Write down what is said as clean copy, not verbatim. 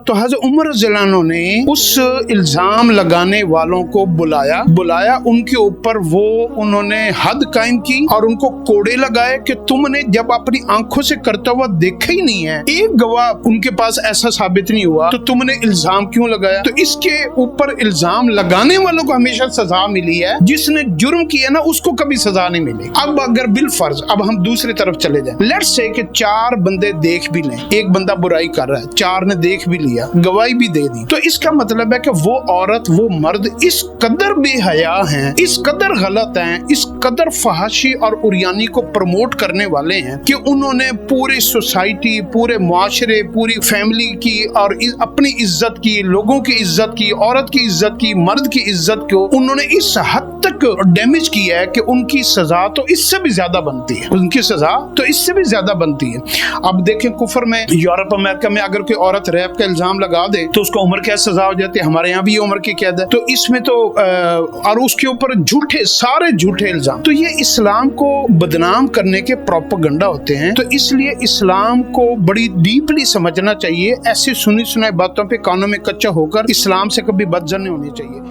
तो हज़रत उमर रज़ियल्लाहु अन्हु ने उस इल्जाम लगाने वालों को बुलाया उनके ऊपर वो उन्होंने हद कायम की और उनको कोड़े लगाए कि तुमने जब अपनी आंखों से करता हुआ देखा ही नहीं है, एक गवाह उनके पास ऐसा साबित नहीं हुआ, तो तुमने इल्जाम क्यों लगाया। तो इसके ऊपर इल्जाम लगाने वालों को हमेशा सजा मिली है, जिसने जुर्म किया ना उसको कभी सजा नहीं मिली। अब अगर बिल फर्ज अब हम दूसरी तरफ चले जाएं, लेट्स से कि 4 बंदे देख भी लें, एक बंदा बुराई कर रहा है, 4 ने देख भी लिया, गवाही भी दे दी, तो इसका मतलब है कि वो औरत वो मर्द इस कदर बेहया हैं, इस कदर गलत हैं, इस कदर फहाशी और उरियानी को प्रमोट करने वाले हैं कि उन्होंने पूरी सोसाइटी, पूरे मुआशरे, पूरी फैमिली की और अपनी इज्जत की, लोगों की इज्जत की, औरत की इज्जत की, मर्द की इज्जत को उन्होंने इस हद तक डैमेज किया है कि उनकी सजा तो इससे भी ज्यादा बनती है, उनकी सजा तो इससे भी ज्यादा बनती है। अब देखें कुफर में, यूरोप अमेरिका में अगर कोई औरत रैप का इल्जाम लगा दे तो उसको उम्र कैद सजा हो जाती है, हमारे यहाँ भी ये उम्र की कैद है। तो इसमें तो और उसके ऊपर सारे झूठे इल्जाम, तो ये इस्लाम को बदनाम करने के प्रोपेगेंडा होते हैं। तो इसलिए इस्लाम को बड़ी डीपली समझना चाहिए, ऐसी सुनी सुनाई बातों पे कानों में कच्चा होकर इस्लाम से कभी बदजन नहीं होनी चाहिए।